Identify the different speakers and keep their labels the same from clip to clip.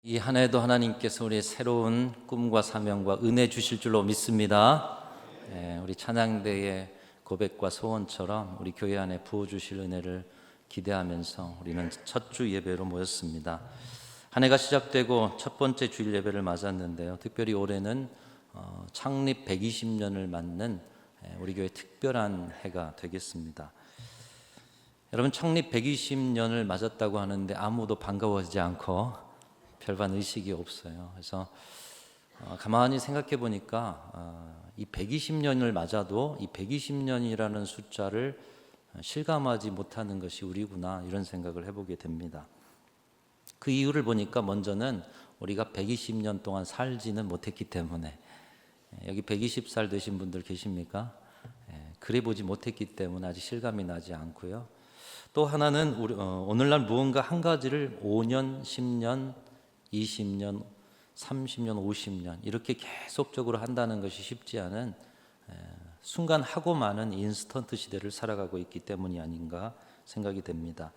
Speaker 1: 이 한 해도 하나님께서 우리의 새로운 꿈과 사명과 은혜 주실 줄로 믿습니다. 우리 찬양대의 고백과 소원처럼 우리 교회 안에 부어주실 은혜를 기대하면서 우리는 첫 주 예배로 모였습니다. 한 해가 시작되고 첫 번째 주일 예배를 맞았는데요. 특별히 올해는 창립 120년을 맞는 우리 교회 특별한 해가 되겠습니다. 여러분, 창립 120년을 맞았다고 하는데 아무도 반가워하지 않고 별반 의식이 없어요. 그래서 가만히 생각해 보니까 이 120년을 맞아도 이 120년이라는 숫자를 실감하지 못하는 것이 우리구나, 이런 생각을 해보게 됩니다. 그 이유를 보니까 먼저는 우리가 120년 동안 살지는 못했기 때문에, 여기 120살 되신 분들 계십니까? 그래 보지 못했기 때문에 아직 실감이 나지 않고요. 또 하나는 오늘날 무언가 한 가지를 5년, 10년, 20년, 30년, 50년 이렇게 계속적으로 한다는 것이 쉽지 않은 순간 하고 마는 인스턴트 시대를 살아가고 있기 때문이 아닌가 생각이 됩니다.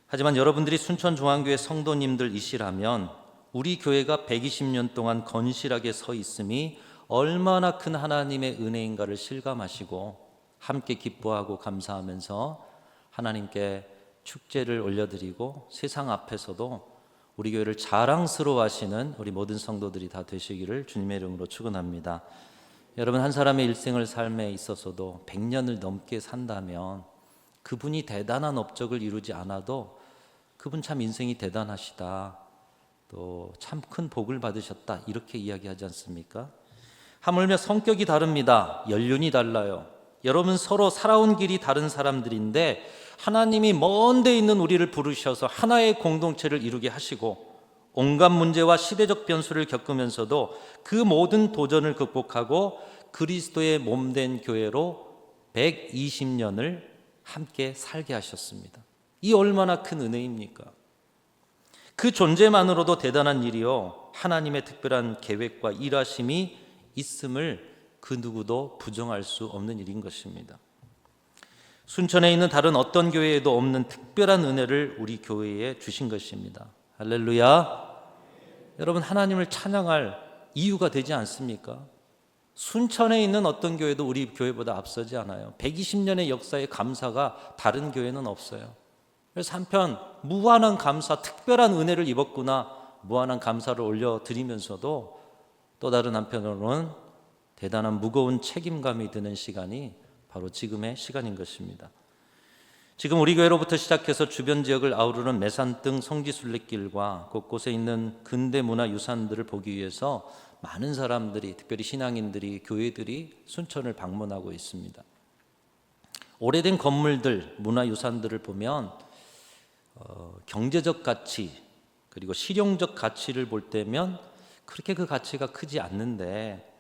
Speaker 1: 하지만 여러분들이 순천중앙교회 성도님들이시라면 우리 교회가 120년 동안 건실하게 서 있음이 얼마나 큰 하나님의 은혜인가를 실감하시고 함께 기뻐하고 감사하면서 하나님께 축제를 올려드리고 세상 앞에서도 우리 교회를 자랑스러워하시는 우리 모든 성도들이 다 되시기를 주님의 이름으로 축원합니다. 여러분, 한 사람의 일생을 삶에 있어서도 100년을 넘게 산다면 그분이 대단한 업적을 이루지 않아도 그분 참 인생이 대단하시다, 또 참 큰 복을 받으셨다, 이렇게 이야기하지 않습니까? 하물며 성격이 다릅니다. 연륜이 달라요. 여러분, 서로 살아온 길이 다른 사람들인데 하나님이 먼 데 있는 우리를 부르셔서 하나의 공동체를 이루게 하시고 온갖 문제와 시대적 변수를 겪으면서도 그 모든 도전을 극복하고 그리스도의 몸된 교회로 120년을 함께 살게 하셨습니다. 이 얼마나 큰 은혜입니까? 그 존재만으로도 대단한 일이요, 하나님의 특별한 계획과 일하심이 있음을 그 누구도 부정할 수 없는 일인 것입니다. 순천에 있는 다른 어떤 교회에도 없는 특별한 은혜를 우리 교회에 주신 것입니다. 할렐루야. 여러분, 하나님을 찬양할 이유가 되지 않습니까? 순천에 있는 어떤 교회도 우리 교회보다 앞서지 않아요. 120년의 역사의 감사가 다른 교회는 없어요. 그래서 한편 무한한 감사, 특별한 은혜를 입었구나, 무한한 감사를 올려드리면서도 또 다른 한편으로는 대단한 무거운 책임감이 드는 시간이 바로 지금의 시간인 것입니다. 지금 우리 교회로부터 시작해서 주변 지역을 아우르는 매산등 성지순례길과 곳곳에 있는 근대 문화 유산들을 보기 위해서 많은 사람들이, 특별히 신앙인들이, 교회들이 순천을 방문하고 있습니다. 오래된 건물들, 문화 유산들을 보면 경제적 가치 그리고 실용적 가치를 볼 때면 그렇게 그 가치가 크지 않는데,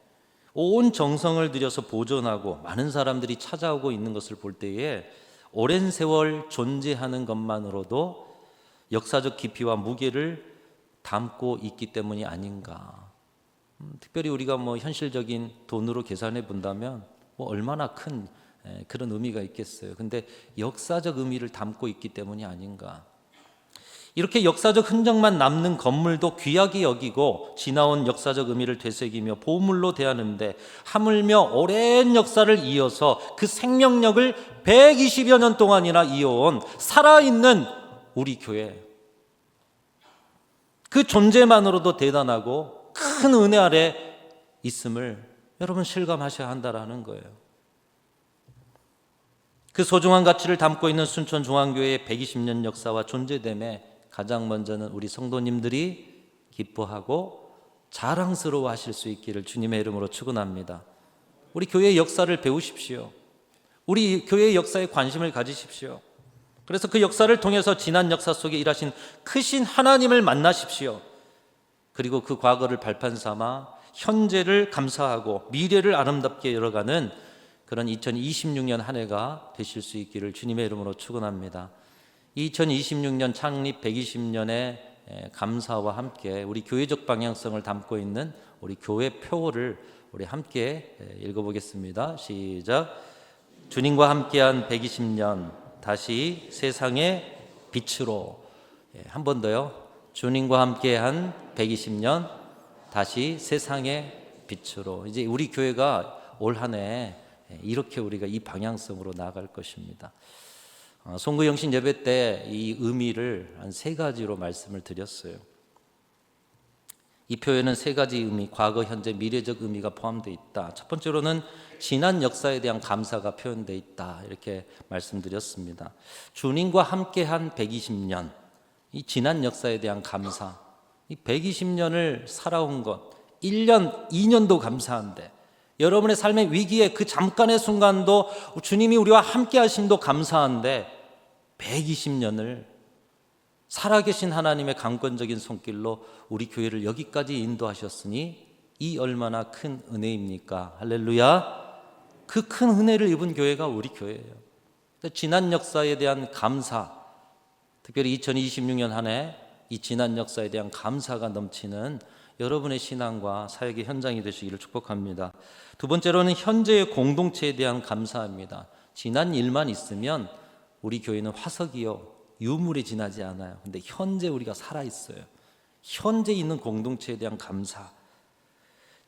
Speaker 1: 온 정성을 들여서 보존하고 많은 사람들이 찾아오고 있는 것을 볼 때에 오랜 세월 존재하는 것만으로도 역사적 깊이와 무게를 담고 있기 때문이 아닌가. 특별히 우리가 현실적인 돈으로 계산해 본다면 얼마나 큰 그런 의미가 있겠어요. 근데 역사적 의미를 담고 있기 때문이 아닌가. 이렇게 역사적 흔적만 남는 건물도 귀하게 여기고 지나온 역사적 의미를 되새기며 보물로 대하는데, 하물며 오랜 역사를 이어서 그 생명력을 120여 년 동안이나 이어온 살아있는 우리 교회, 그 존재만으로도 대단하고 큰 은혜 아래 있음을 여러분 실감하셔야 한다라는 거예요. 그 소중한 가치를 담고 있는 순천중앙교회의 120년 역사와 존재됨에 가장 먼저는 우리 성도님들이 기뻐하고 자랑스러워 하실 수 있기를 주님의 이름으로 축원합니다. 우리 교회의 역사를 배우십시오. 우리 교회의 역사에 관심을 가지십시오. 그래서 그 역사를 통해서 지난 역사 속에 일하신 크신 하나님을 만나십시오. 그리고 그 과거를 발판 삼아 현재를 감사하고 미래를 아름답게 열어가는 그런 2026년 한 해가 되실 수 있기를 주님의 이름으로 축원합니다. 2026년 창립 120년의 감사와 함께 우리 교회적 방향성을 담고 있는 우리 교회 표어를 우리 함께 읽어보겠습니다. 시작. 주님과 함께한 120년, 다시 세상의 빛으로. 한 번 더요. 주님과 함께한 120년 다시 세상의 빛으로. 이제 우리 교회가 올 한 해 이렇게 우리가 이 방향성으로 나아갈 것입니다. 송구영신 예배 때 이 의미를 한 세 가지로 말씀을 드렸어요. 이 표현은 세 가지 의미, 과거, 현재, 미래적 의미가 포함되어 있다. 첫 번째로는 지난 역사에 대한 감사가 표현되어 있다. 이렇게 말씀드렸습니다. 주님과 함께한 120년, 이 지난 역사에 대한 감사, 이 120년을 살아온 것, 1년, 2년도 감사한데 여러분의 삶의 위기에 그 잠깐의 순간도 주님이 우리와 함께 하심도 감사한데 120년을 살아계신 하나님의 강권적인 손길로 우리 교회를 여기까지 인도하셨으니 이 얼마나 큰 은혜입니까? 할렐루야. 그 큰 은혜를 입은 교회가 우리 교회예요. 지난 역사에 대한 감사, 특별히 2026년 한 해 이 지난 역사에 대한 감사가 넘치는 여러분의 신앙과 사역의 현장이 되시기를 축복합니다. 두 번째로는 현재의 공동체에 대한 감사입니다. 지난 일만 있으면 우리 교회는 화석이요 유물이 지나지 않아요. 근데 현재 우리가 살아있어요. 현재 있는 공동체에 대한 감사.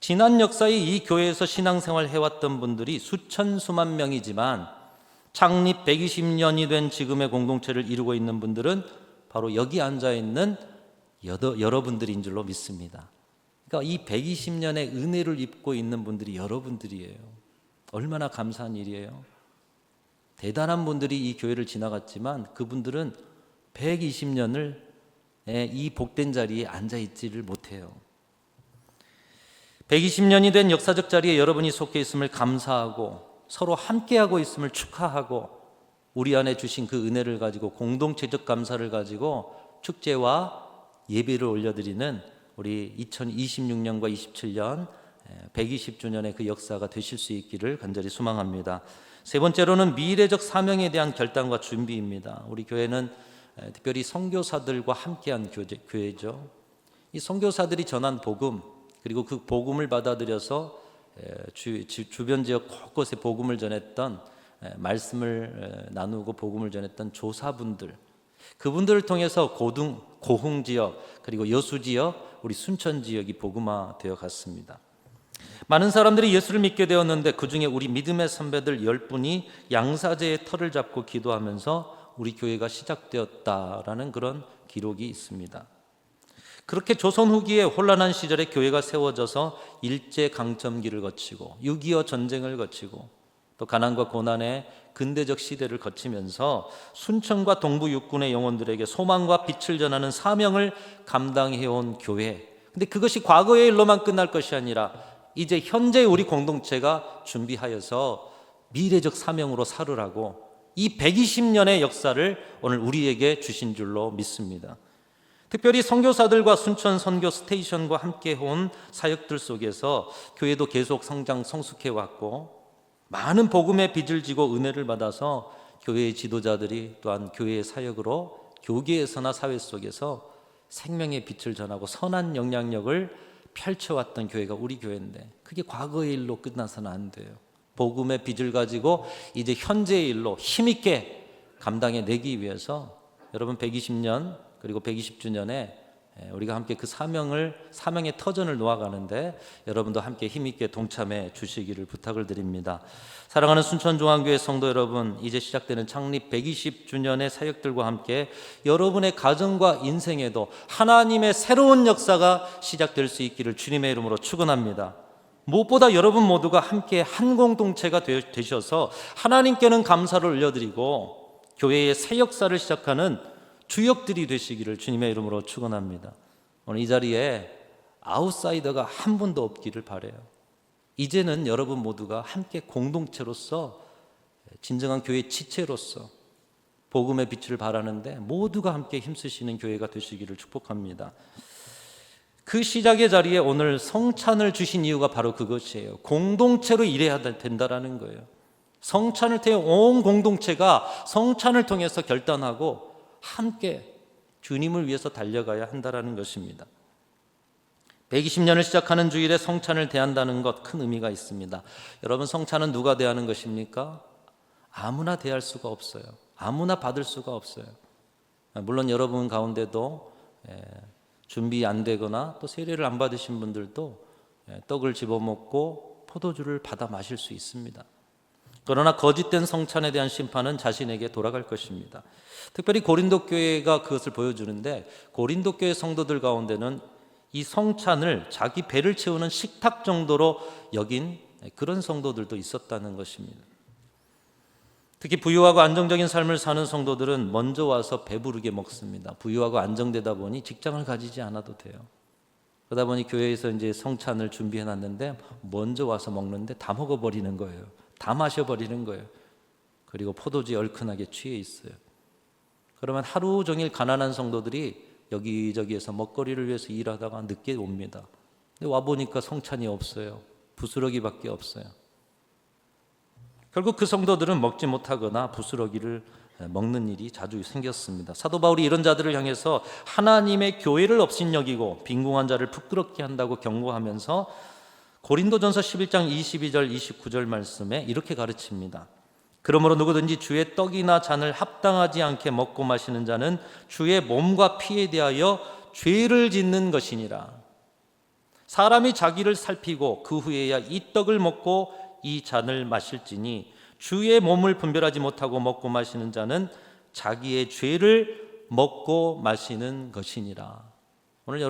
Speaker 1: 지난 역사에 이 교회에서 신앙생활 해왔던 분들이 수천 수만 명이지만 창립 120년이 된 지금의 공동체를 이루고 있는 분들은 바로 여기 앉아있는 여러분들인 줄로 믿습니다. 그러니까 이 120년의 은혜를 입고 있는 분들이 여러분들이에요. 얼마나 감사한 일이에요. 대단한 분들이 이 교회를 지나갔지만 그분들은 120년을 이 복된 자리에 앉아있지를 못해요. 120년이 된 역사적 자리에 여러분이 속해 있음을 감사하고 서로 함께하고 있음을 축하하고 우리 안에 주신 그 은혜를 가지고 공동체적 감사를 가지고 축제와 예배를 올려드리는 우리 2026년과 27년 120주년의 그 역사가 되실 수 있기를 간절히 소망합니다. 세 번째로는 미래적 사명에 대한 결단과 준비입니다. 우리 교회는 특별히 선교사들과 함께한 교회죠. 이 선교사들이 전한 복음 그리고 그 복음을 받아들여서 주변 지역 곳곳에 복음을 전했던 말씀을 나누고 복음을 전했던 조사분들, 그분들을 통해서 고흥 지역 그리고 여수 지역 우리 순천 지역이 복음화되어 갔습니다. 많은 사람들이 예수를 믿게 되었는데 그중에 우리 믿음의 선배들 10분이 양사제의 털을 잡고 기도하면서 우리 교회가 시작되었다라는 그런 기록이 있습니다. 그렇게 조선 후기에 혼란한 시절에 교회가 세워져서 일제강점기를 거치고 6.25 전쟁을 거치고 또 가난과 고난의 근대적 시대를 거치면서 순천과 동부 육군의 영혼들에게 소망과 빛을 전하는 사명을 감당해온 교회. 근데 그것이 과거의 일로만 끝날 것이 아니라 이제 현재 우리 공동체가 준비하여서 미래적 사명으로 살으라고 이 120년의 역사를 오늘 우리에게 주신 줄로 믿습니다. 특별히 선교사들과 순천 선교 스테이션과 함께 온 사역들 속에서 교회도 계속 성장 성숙해 왔고 많은 복음의 빚을 지고 은혜를 받아서 교회의 지도자들이 또한 교회의 사역으로 교계에서나 사회 속에서 생명의 빛을 전하고 선한 영향력을 펼쳐왔던 교회가 우리 교회인데 그게 과거의 일로 끝나서는 안 돼요. 복음의 빚을 가지고 이제 현재의 일로 힘있게 감당해내기 위해서 여러분 120년 그리고 120주년에 우리가 함께 그 사명의 터전을 놓아가는데 여러분도 함께 힘있게 동참해 주시기를 부탁을 드립니다. 사랑하는 순천중앙교회 성도 여러분, 이제 시작되는 창립 120주년의 사역들과 함께 여러분의 가정과 인생에도 하나님의 새로운 역사가 시작될 수 있기를 주님의 이름으로 축원합니다. 무엇보다 여러분 모두가 함께 한 공동체가 되셔서 하나님께는 감사를 올려드리고 교회의 새 역사를 시작하는 주역들이 되시기를 주님의 이름으로 축원합니다. 오늘 이 자리에 아웃사이더가 한 분도 없기를 바라요. 이제는 여러분 모두가 함께 공동체로서 진정한 교회 지체로서 복음의 빛을 발하는데 모두가 함께 힘쓰시는 교회가 되시기를 축복합니다. 그 시작의 자리에 오늘 성찬을 주신 이유가 바로 그것이에요. 공동체로 일해야 된다라는 거예요. 성찬을 통해 온 공동체가 성찬을 통해서 결단하고 함께 주님을 위해서 달려가야 한다는 것입니다. 120년을 시작하는 주일에 성찬을 대한다는 것 큰 의미가 있습니다. 여러분, 성찬은 누가 대하는 것입니까? 아무나 대할 수가 없어요. 아무나 받을 수가 없어요. 물론 여러분 가운데도 준비 안 되거나 또 세례를 안 받으신 분들도 떡을 집어먹고 포도주를 받아 마실 수 있습니다. 그러나 거짓된 성찬에 대한 심판은 자신에게 돌아갈 것입니다. 특별히 고린도 교회가 그것을 보여주는데, 고린도 교회 성도들 가운데는 이 성찬을 자기 배를 채우는 식탁 정도로 여긴 그런 성도들도 있었다는 것입니다. 특히 부유하고 안정적인 삶을 사는 성도들은 먼저 와서 배부르게 먹습니다. 부유하고 안정되다 보니 직장을 가지지 않아도 돼요. 그러다 보니 교회에서 이제 성찬을 준비해 놨는데 먼저 와서 먹는데 다 먹어버리는 거예요. 다 마셔버리는 거예요. 그리고 포도주에 얼큰하게 취해 있어요. 그러면 하루 종일 가난한 성도들이 여기저기에서 먹거리를 위해서 일하다가 늦게 옵니다. 근데 와보니까 성찬이 없어요. 부스러기밖에 없어요. 결국 그 성도들은 먹지 못하거나 부스러기를 먹는 일이 자주 생겼습니다. 사도 바울이 이런 자들을 향해서 하나님의 교회를 업신여기고 빈궁한 자를 부끄럽게 한다고 경고하면서 고린도전서 11장 22절 29절 말씀에 이렇게 가르칩니다. 그러므로 누구든지 주의 떡이나 잔을 합당하지 않게 먹고 마시는 자는 주의 몸과 피에 대하여 죄를 짓는 것이니라. 사람이 자기를 살피고 그 후에야 이 떡을 먹고 이 잔을 마실지니 주의 몸을 분별하지 못하고 먹고 마시는 자는 자기의 죄를 먹고 마시는 것이니라. 오늘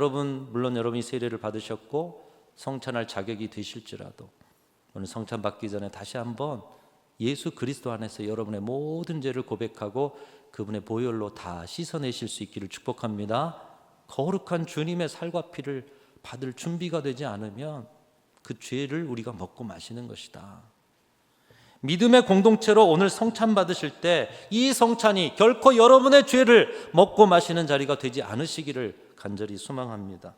Speaker 1: 물론 여러분이 세례를 받으셨고 성찬할 자격이 되실지라도 오늘 성찬 받기 전에 다시 한번 예수 그리스도 안에서 여러분의 모든 죄를 고백하고 그분의 보혈로 다 씻어내실 수 있기를 축복합니다. 거룩한 주님의 살과 피를 받을 준비가 되지 않으면 그 죄를 우리가 먹고 마시는 것이다. 믿음의 공동체로 오늘 성찬 받으실 때 이 성찬이 결코 여러분의 죄를 먹고 마시는 자리가 되지 않으시기를 간절히 소망합니다.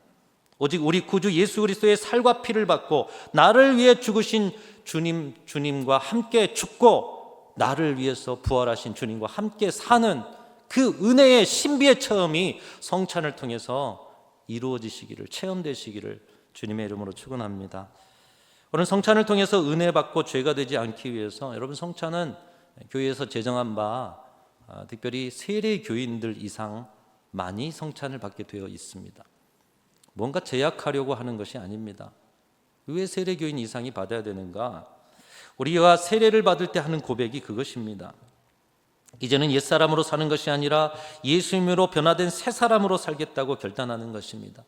Speaker 1: 오직 우리 구주 예수 그리스도의 살과 피를 받고 나를 위해 죽으신 주님과 함께 죽고 나를 위해서 부활하신 주님과 함께 사는 그 은혜의 신비의 체험이 성찬을 통해서 이루어지시기를, 체험되시기를 주님의 이름으로 축원합니다. 오늘 성찬을 통해서 은혜 받고 죄가 되지 않기 위해서 여러분, 성찬은 교회에서 제정한 바 특별히 세례 교인들 이상 많이 성찬을 받게 되어 있습니다. 뭔가 제약하려고 하는 것이 아닙니다. 왜 세례 교인 이상이 받아야 되는가? 우리가 세례를 받을 때 하는 고백이 그것입니다. 이제는 옛사람으로 사는 것이 아니라 예수님으로 변화된 새 사람으로 살겠다고 결단하는 것입니다.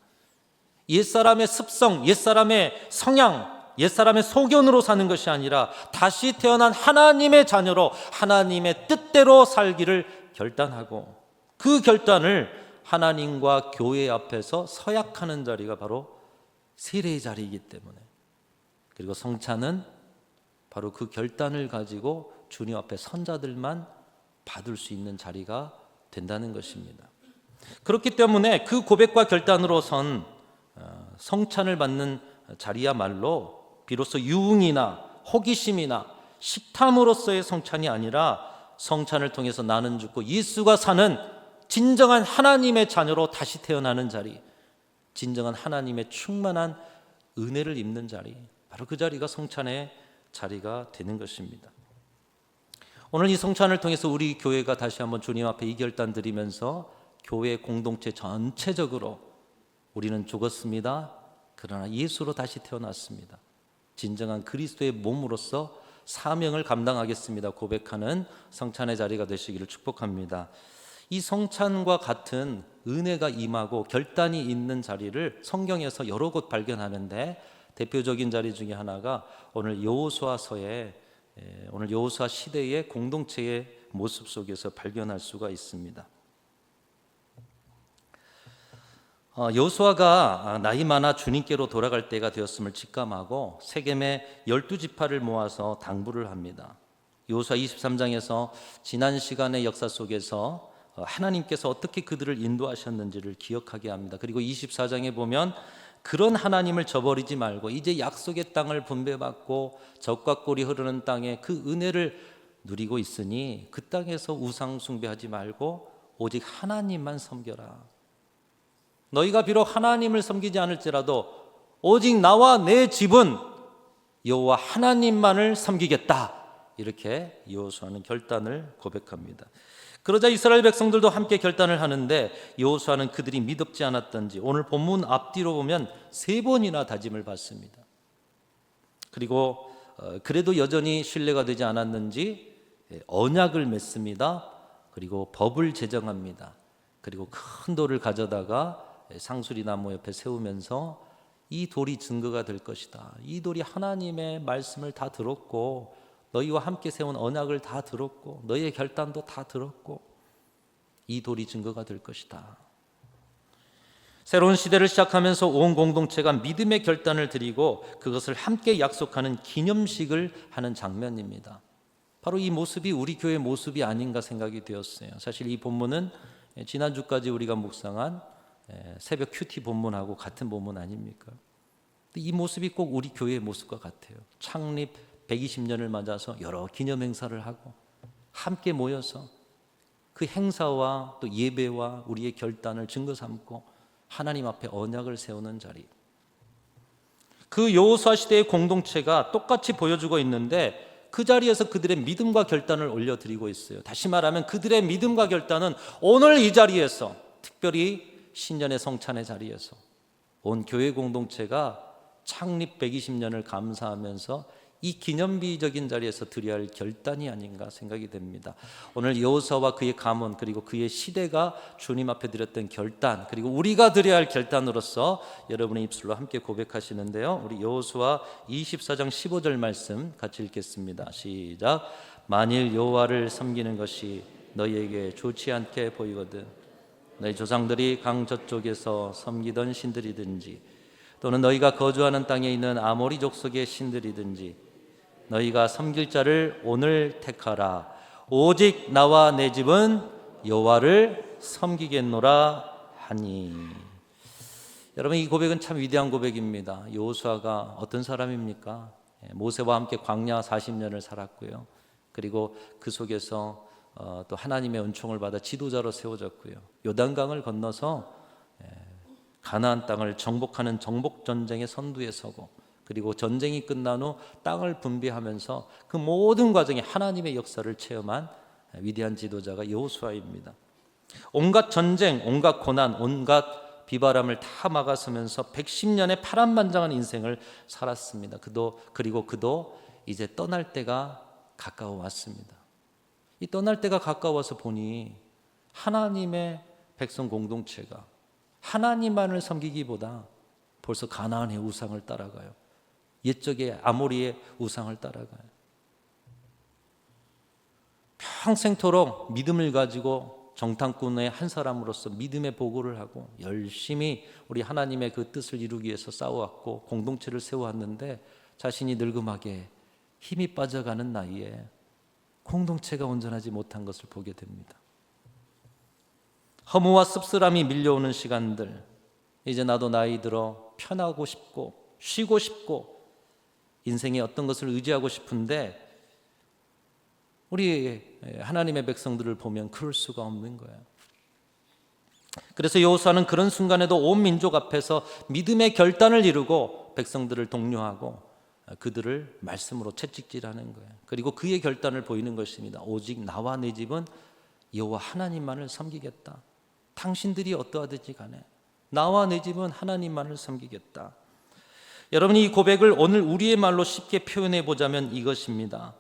Speaker 1: 옛사람의 습성, 옛사람의 성향, 옛사람의 소견으로 사는 것이 아니라 다시 태어난 하나님의 자녀로 하나님의 뜻대로 살기를 결단하고 그 결단을 하나님과 교회 앞에서 서약하는 자리가 바로 세례의 자리이기 때문에, 그리고 성찬은 바로 그 결단을 가지고 주님 앞에 선 자들만 받을 수 있는 자리가 된다는 것입니다. 그렇기 때문에 그 고백과 결단으로선 성찬을 받는 자리야말로 비로소 유흥이나 호기심이나 식탐으로서의 성찬이 아니라 성찬을 통해서 나는 죽고 예수가 사는 진정한 하나님의 자녀로 다시 태어나는 자리, 진정한 하나님의 충만한 은혜를 입는 자리, 바로 그 자리가 성찬의 자리가 되는 것입니다. 오늘 이 성찬을 통해서 우리 교회가 다시 한번 주님 앞에 이 결단 드리면서 교회 공동체 전체적으로 우리는 죽었습니다. 그러나 예수로 다시 태어났습니다. 진정한 그리스도의 몸으로서 사명을 감당하겠습니다. 고백하는 성찬의 자리가 되시기를 축복합니다. 이 성찬과 같은 은혜가 임하고 결단이 있는 자리를 성경에서 여러 곳 발견하는데 대표적인 자리 중에 하나가 오늘 여호수아서의 오늘 여호수아 시대의 공동체의 모습 속에서 발견할 수가 있습니다. 여호수아가 나이 많아 주님께로 돌아갈 때가 되었음을 직감하고 세겜의 12지파를 모아서 당부를 합니다. 여호수아 23장에서 지난 시간의 역사 속에서 하나님께서 어떻게 그들을 인도하셨는지를 기억하게 합니다. 그리고 24장에 보면 그런 하나님을 저버리지 말고 이제 약속의 땅을 분배받고 젖과 꿀이 흐르는 땅에 그 은혜를 누리고 있으니 그 땅에서 우상 숭배하지 말고 오직 하나님만 섬겨라. 너희가 비록 하나님을 섬기지 않을지라도 오직 나와 내 집은 여호와 하나님만을 섬기겠다. 이렇게 여호수아는 결단을 고백합니다. 그러자 이스라엘 백성들도 함께 결단을 하는데 여호수아는 그들이 믿지 않았던지 오늘 본문 앞뒤로 보면 3번이나 다짐을 받습니다. 그리고 그래도 여전히 신뢰가 되지 않았는지 언약을 맺습니다. 그리고 법을 제정합니다. 그리고 큰 돌을 가져다가 상수리 나무 옆에 세우면서 이 돌이 증거가 될 것이다. 이 돌이 하나님의 말씀을 다 들었고 너희와 함께 세운 언약을 다 들었고 너희의 결단도 다 들었고 이 돌이 증거가 될 것이다. 새로운 시대를 시작하면서 온 공동체가 믿음의 결단을 드리고 그것을 함께 약속하는 기념식을 하는 장면입니다. 바로 이 모습이 우리 교회의 모습이 아닌가 생각이 되었어요. 사실 이 본문은 지난주까지 우리가 묵상한 새벽 큐티 본문하고 같은 본문 아닙니까? 이 모습이 꼭 우리 교회의 모습과 같아요. 창립 120년을 맞아서 여러 기념 행사를 하고 함께 모여서 그 행사와 또 예배와 우리의 결단을 증거 삼고 하나님 앞에 언약을 세우는 자리. 그 여호수아 시대의 공동체가 똑같이 보여주고 있는데 그 자리에서 그들의 믿음과 결단을 올려드리고 있어요. 다시 말하면 그들의 믿음과 결단은 오늘 이 자리에서, 특별히 신년의 성찬의 자리에서 온 교회 공동체가 창립 120년을 감사하면서 이 기념비적인 자리에서 드려야 할 결단이 아닌가 생각이 됩니다. 오늘 여호수아와 그의 가문 그리고 그의 시대가 주님 앞에 드렸던 결단, 그리고 우리가 드려야 할 결단으로서 여러분의 입술로 함께 고백하시는데요. 우리 여호수아 24장 15절 말씀 같이 읽겠습니다. 시작. 만일 여호와를 섬기는 것이 너희에게 좋지 않게 보이거든 너희 조상들이 강 저쪽에서 섬기던 신들이든지 또는 너희가 거주하는 땅에 있는 아모리 족속의 신들이든지 너희가 섬길 자를 오늘 택하라. 오직 나와 내 집은 여호와를 섬기겠노라 하니. 여러분, 이 고백은 참 위대한 고백입니다. 여호수아가 어떤 사람입니까? 모세와 함께 광야 40년을 살았고요. 그리고 그 속에서 또 하나님의 은총을 받아 지도자로 세워졌고요. 요단강을 건너서 가나안 땅을 정복하는 정복전쟁의 선두에 서고 그리고 전쟁이 끝난 후 땅을 분배하면서 그 모든 과정에 하나님의 역사를 체험한 위대한 지도자가 여호수아입니다. 온갖 전쟁, 온갖 고난, 온갖 비바람을 다 막아서면서 110년의 파란만장한 인생을 살았습니다. 그리고 그도 이제 떠날 때가 가까워 왔습니다. 이 떠날 때가 가까워서 보니 하나님의 백성 공동체가 하나님만을 섬기기보다 벌써 가나안의 우상을 따라가요. 옛적의 아모리의 우상을 따라가요. 평생토록 믿음을 가지고 정탐꾼의 한 사람으로서 믿음의 보고를 하고 열심히 우리 하나님의 그 뜻을 이루기 위해서 싸워왔고 공동체를 세워왔는데 자신이 늙음하게 힘이 빠져가는 나이에 공동체가 온전하지 못한 것을 보게 됩니다. 허무와 씁쓸함이 밀려오는 시간들, 이제 나도 나이 들어 편하고 싶고 쉬고 싶고 인생에 어떤 것을 의지하고 싶은데 우리 하나님의 백성들을 보면 그럴 수가 없는 거예요. 그래서 여호수아는 그런 순간에도 온 민족 앞에서 믿음의 결단을 이루고 백성들을 독려하고 그들을 말씀으로 채찍질하는 거예요. 그리고 그의 결단을 보이는 것입니다. 오직 나와 내 집은 여호와 하나님만을 섬기겠다. 당신들이 어떠하든지 간에 나와 내 집은 하나님만을 섬기겠다. 여러분이 이 고백을 오늘 우리의 말로 쉽게 표현해 보자면 이것입니다.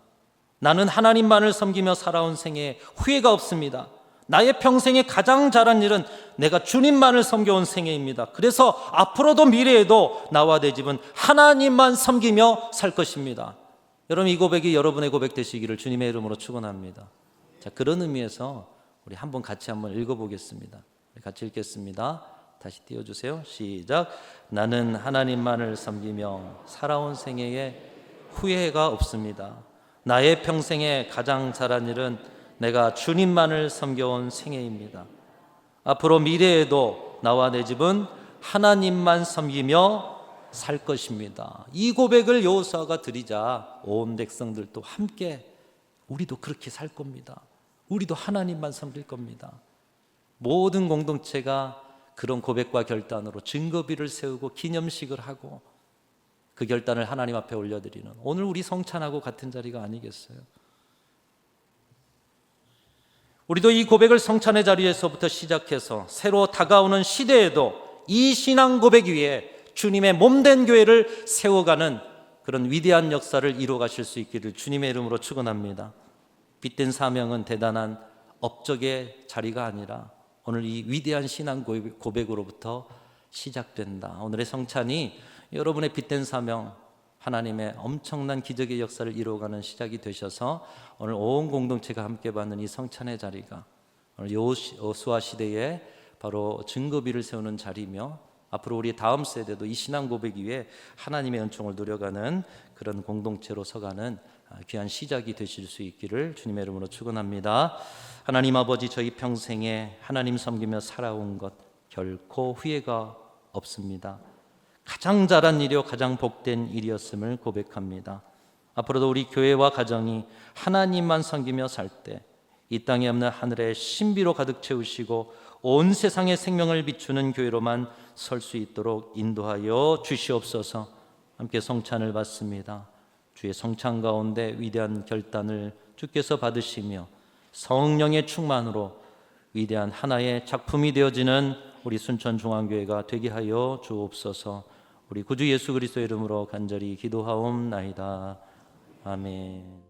Speaker 1: 나는 하나님만을 섬기며 살아온 생에 후회가 없습니다. 나의 평생에 가장 잘한 일은 내가 주님만을 섬겨온 생애입니다. 그래서 앞으로도 미래에도 나와 내 집은 하나님만 섬기며 살 것입니다. 여러분, 이 고백이 여러분의 고백 되시기를 주님의 이름으로 축원합니다. 자, 그런 의미에서 우리 같이 한번 읽어보겠습니다. 같이 읽겠습니다. 다시 띄워주세요. 시작. 나는 하나님만을 섬기며 살아온 생애에 후회가 없습니다. 나의 평생에 가장 잘한 일은 내가 주님만을 섬겨온 생애입니다. 앞으로 미래에도 나와 내 집은 하나님만 섬기며 살 것입니다. 이 고백을 여호수아가 드리자 온 백성들도 함께 우리도 그렇게 살 겁니다. 우리도 하나님만 섬길 겁니다. 모든 공동체가 그런 고백과 결단으로 증거비를 세우고 기념식을 하고 그 결단을 하나님 앞에 올려드리는 오늘 우리 성찬하고 같은 자리가 아니겠어요? 우리도 이 고백을 성찬의 자리에서부터 시작해서 새로 다가오는 시대에도 이 신앙 고백 위에 주님의 몸된 교회를 세워가는 그런 위대한 역사를 이루어 가실 수 있기를 주님의 이름으로 축원합니다. 빛된 사명은 대단한 업적의 자리가 아니라 오늘 이 위대한 신앙 고백으로부터 시작된다. 오늘의 성찬이 여러분의 빛된 사명, 하나님의 엄청난 기적의 역사를 이루어가는 시작이 되셔서 오늘 온 공동체가 함께 받는 이 성찬의 자리가 오늘 여호수아 시대에 바로 증거비를 세우는 자리며 앞으로 우리 다음 세대도 이 신앙 고백 위에 하나님의 은총을 누려가는 그런 공동체로 서가는 귀한 시작이 되실 수 있기를 주님의 이름으로 축원합니다. 하나님 아버지, 저희 평생에 하나님 섬기며 살아온 것 결코 후회가 없습니다. 가장 잘한 일이요 가장 복된 일이었음을 고백합니다. 앞으로도 우리 교회와 가정이 하나님만 섬기며 살 때 이 땅에 없는 하늘의 신비로 가득 채우시고 온 세상의 생명을 비추는 교회로만 설 수 있도록 인도하여 주시옵소서. 함께 성찬을 받습니다. 주의 성찬 가운데 위대한 결단을 주께서 받으시며 성령의 충만으로 위대한 하나의 작품이 되어지는 우리 순천중앙교회가 되게 하여 주옵소서. 우리 구주 예수 그리스도의 이름으로 간절히 기도하옵나이다. 아멘.